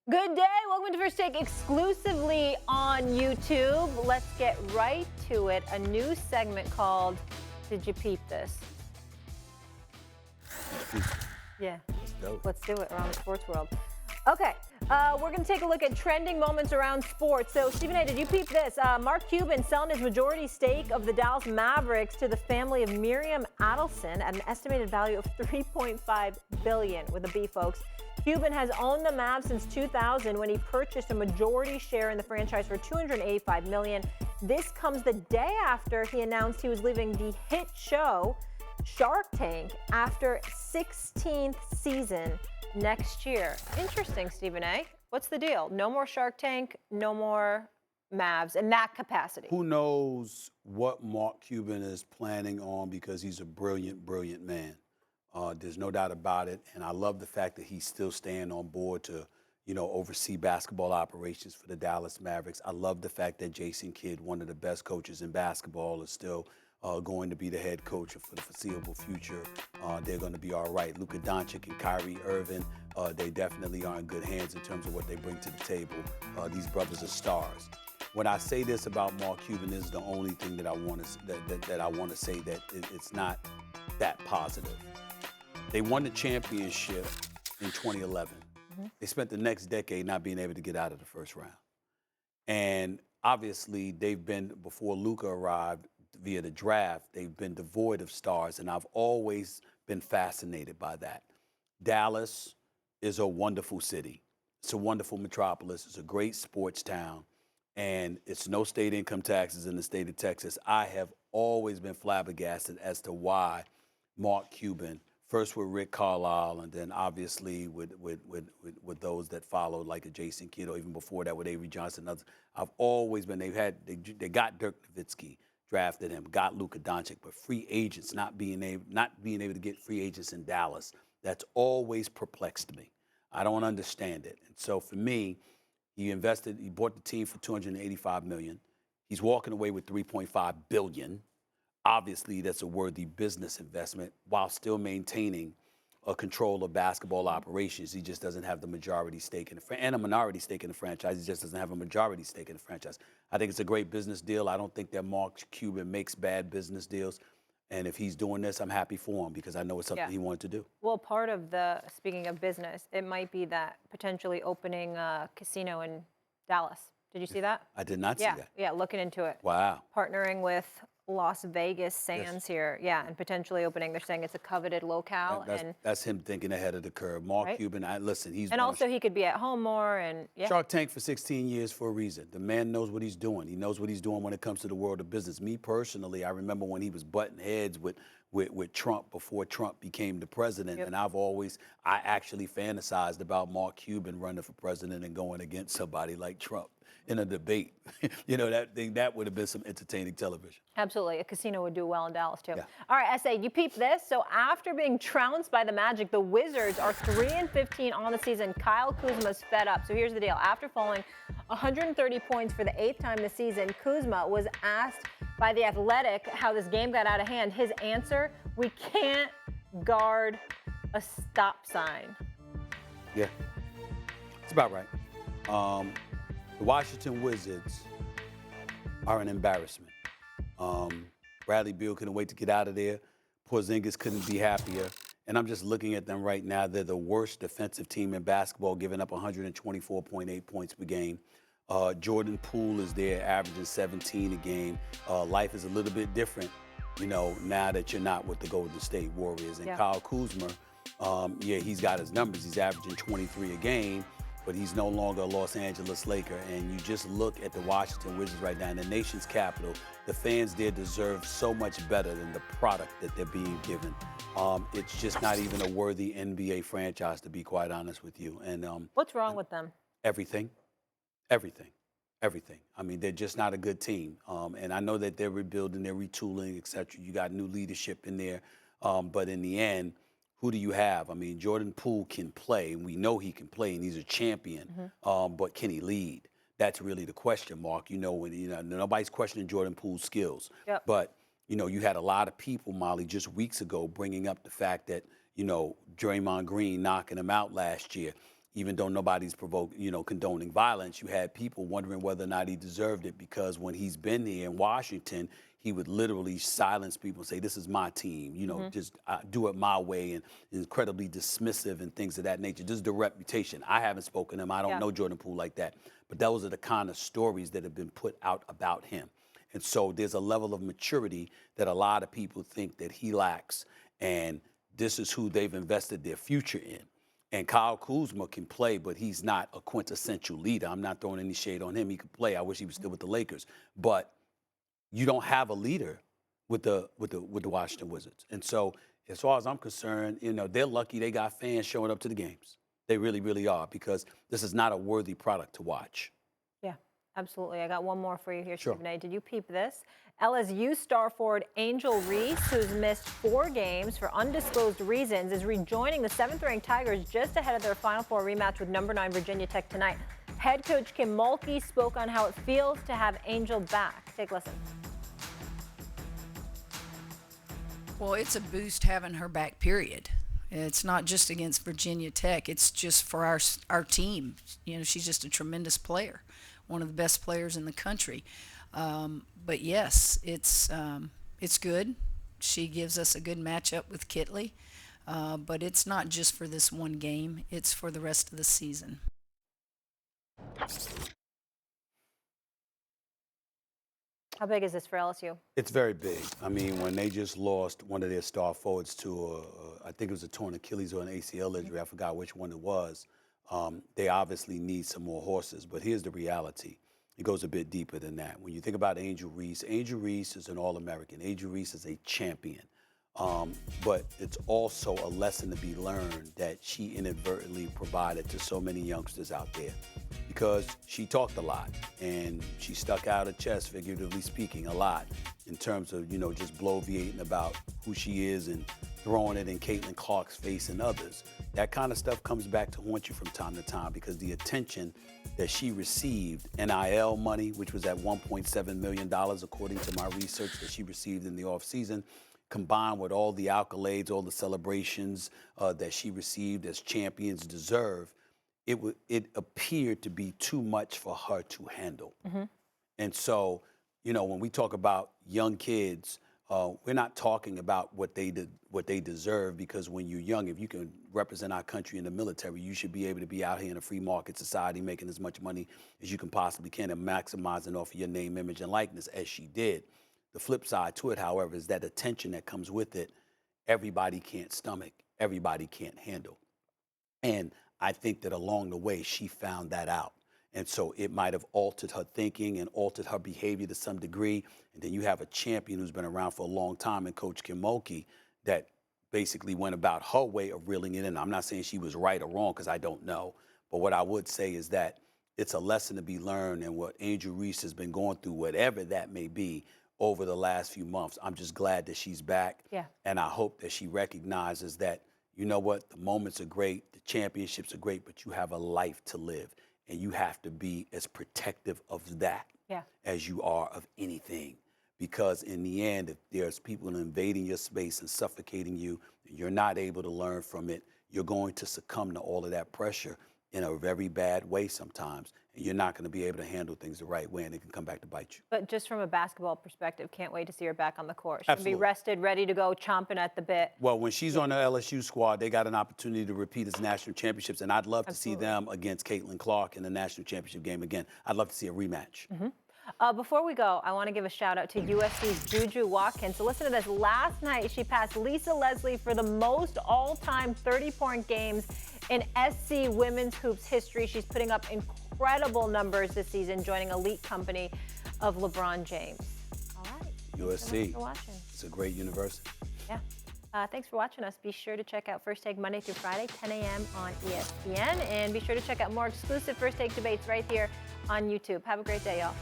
Good day. Welcome to First Take exclusively on YouTube. Let's get right to it. A new segment called Did You Peep This? Yeah. Let's do it around the sports world. Okay. We're going to take a look at trending moments around sports. So, Stephen A., did you peep this? Mark Cuban selling his majority stake of the Dallas Mavericks to the family of Miriam Adelson at an estimated value of $3.5 billion with a B, folks. Cuban has owned the Mavs since 2000 when he purchased a majority share in the franchise for $285 million. This comes the day after he announced he was leaving the hit show Shark Tank after 16th season next year. Interesting, Stephen A. What's the deal? No more Shark Tank, no more Mavs in that capacity. Who knows what Mark Cuban is planning on, because he's a brilliant, brilliant man. There's no doubt about it. And I love the fact that he's still staying on board to, oversee basketball operations for the Dallas Mavericks. I love the fact that Jason Kidd, one of the best coaches in basketball, is still going to be the head coach for the foreseeable future. They're going to be all right. Luka Doncic and Kyrie Irving, they definitely are in good hands in terms of what they bring to the table. These brothers are stars. When I say this about Mark Cuban, this is the only thing that I want to that I want to say that it's not that positive. They won the championship in 2011. They spent the next decade not being able to get out of the first round. And obviously, they've been, before Luka arrived via the draft, they've been devoid of stars, and I've always been fascinated by that. Dallas is a wonderful city. It's a wonderful metropolis. It's a great sports town, and it's no state income taxes in the state of Texas. I have always been flabbergasted as to why Mark Cuban, first with Rick Carlisle, and then obviously with those that followed, like a Jason Kidd, or even before that with Avery Johnson and others. I've always been, they got Dirk Nowitzki, drafted him, got Luka Doncic, but free agents, not being able to get free agents in Dallas, that's always perplexed me. I don't understand it. And so for me, he bought the team for $285 million. He's walking away with $3.5 billion. Obviously, that's a worthy business investment while still maintaining a control of basketball operations. He just doesn't have the majority stake in and a minority stake in the franchise. He just doesn't have a majority stake in the franchise. I think it's a great business deal. I don't think that Mark Cuban makes bad business deals. And if he's doing this, I'm happy for him, because I know it's something he wanted to do. Well, part of speaking of business, it might be that potentially opening a casino in Dallas. Did you see that? I did not see that. Yeah, looking into it. Wow. Partnering with Las Vegas Sands here, and potentially opening. They're saying it's a coveted locale. That's him thinking ahead of the curve. Mark Cuban, listen, he's... And also he could be at home more, and Shark Tank for 16 years for a reason. The man knows what he's doing. He knows what he's doing when it comes to the world of business. Me personally, I remember when he was butting heads with Trump before Trump became the president, and I actually fantasized about Mark Cuban running for president and going against somebody like Trump in a debate. That would have been some entertaining television. Absolutely. A casino would do well in Dallas, too. Yeah. All right, S.A., you peep this. So after being trounced by the Magic, the Wizards are 3-15 on the season. Kyle Kuzma's fed up. So here's the deal. After falling 130 points for the 8th time this season, Kuzma was asked by The Athletic how this game got out of hand. His answer, we can't guard a stop sign. Yeah, it's about right. The Washington Wizards are an embarrassment. Bradley Beal couldn't wait to get out of there. Porzingis couldn't be happier. And I'm just looking at them right now. They're the worst defensive team in basketball, giving up 124.8 points per game. Jordan Poole is there, averaging 17 a game. Life is a little bit different, now that you're not with the Golden State Warriors. And Kyle Kuzma, he's got his numbers. He's averaging 23 a game, but he's no longer a Los Angeles Laker. And you just look at the Washington Wizards right now in the nation's capital. The fans there deserve so much better than the product that they're being given. It's just not even a worthy NBA franchise, to be quite honest with you. And what's wrong with them? Everything. I mean, they're just not a good team. And I know that they're rebuilding, they're retooling, et cetera. You got new leadership in there. But in the end, who do you have? I mean, Jordan Poole can play, and we know he can play, and he's a champion. But can he lead? That's really the question mark. Nobody's questioning Jordan Poole's skills. But, you had a lot of people, Molly, just weeks ago bringing up the fact that, Draymond Green knocking him out last year. even though nobody's condoning violence, you had people wondering whether or not he deserved it, because when he's been there in Washington, he would literally silence people and say, this is my team, just do it my way, and incredibly dismissive and things of that nature. This is the reputation. I haven't spoken to him. I don't know Jordan Poole like that. But those are the kind of stories that have been put out about him. And so there's a level of maturity that a lot of people think that he lacks. And this is who they've invested their future in. And Kyle Kuzma can play, but he's not a quintessential leader. I'm not throwing any shade on him. He could play. I wish he was still with the Lakers. But you don't have a leader with the Washington Wizards. And so as far as I'm concerned, they're lucky they got fans showing up to the games. They really, really are, because this is not a worthy product to watch. Yeah, absolutely. I got one more for you here, Sure. Stephen A. Did you peep this? LSU star forward Angel Reese, who's missed 4 games for undisclosed reasons, is rejoining the 7th-ranked Tigers just ahead of their Final Four rematch with number 9 Virginia Tech tonight. Head coach Kim Mulkey spoke on how it feels to have Angel back. Take a listen. Well, it's a boost having her back, period. It's not just against Virginia Tech. It's just for our team. She's just a tremendous player, one of the best players in the country. But yes, it's good. She gives us a good matchup with Kitley. But it's not just for this one game. It's for the rest of the season. How big is this for LSU? It's very big. I mean, when they just lost one of their star forwards to, I think it was a torn Achilles or an ACL injury, I forgot which one it was, they obviously need some more horses. But here's the reality. It goes a bit deeper than that. When you think about Angel Reese is an All-American. Angel Reese is a champion. But it's also a lesson to be learned that she inadvertently provided to so many youngsters out there, because she talked a lot and she stuck out her chest, figuratively speaking, a lot in terms of, just bloviating about who she is and throwing it in Caitlin Clark's face and others. That kind of stuff comes back to haunt you from time to time, because the attention that she received, NIL money, which was at $1.7 million, according to my research, that she received in the offseason, combined with all the accolades, all the celebrations that she received as champions deserve, it appeared to be too much for her to handle. Mm-hmm. And so, when we talk about young kids, we're not talking about what they deserve, because when you're young, if you can represent our country in the military, you should be able to be out here in a free market society making as much money as you can possibly can and maximizing off of your name, image, and likeness, as she did. The flip side to it, however, is that attention that comes with it, everybody can't stomach, everybody can't handle. And I think that along the way, she found that out. And so it might have altered her thinking and altered her behavior to some degree. And then you have a champion who's been around for a long time, and Coach Kim Mulkey, that basically went about her way of reeling it in. I'm not saying she was right or wrong, because I don't know. But what I would say is that it's a lesson to be learned, and what Angel Reese has been going through, whatever that may be, over the last few months. I'm just glad that she's back. Yeah. And I hope that she recognizes that, the moments are great, the championships are great, but you have a life to live. And you have to be as protective of that as you are of anything. Because in the end, if there's people invading your space and suffocating you, and you're not able to learn from it, you're going to succumb to all of that pressure in a very bad way sometimes. And you're not going to be able to handle things the right way, and it can come back to bite you. But just from a basketball perspective, can't wait to see her back on the court. She'll Absolutely. be rested, ready to go, chomping at the bit. Well, when she's on the LSU squad, they got an opportunity to repeat as national championships, and I'd love to see them against Caitlin Clark in the national championship game again. I'd love to see a rematch. Mm-hmm. Before we go, I want to give a shout out to USC's Juju Watkins. So listen to this. Last night, she passed Lisa Leslie for the most all-time 30-point games in SC women's hoops history. She's putting up incredible numbers this season, joining elite company of LeBron James. All right. USC. Thanks so much for watching. It's a great university. Yeah. Thanks for watching us. Be sure to check out First Take Monday through Friday, 10 a.m. on ESPN. And be sure to check out more exclusive First Take debates right here on YouTube. Have a great day, y'all.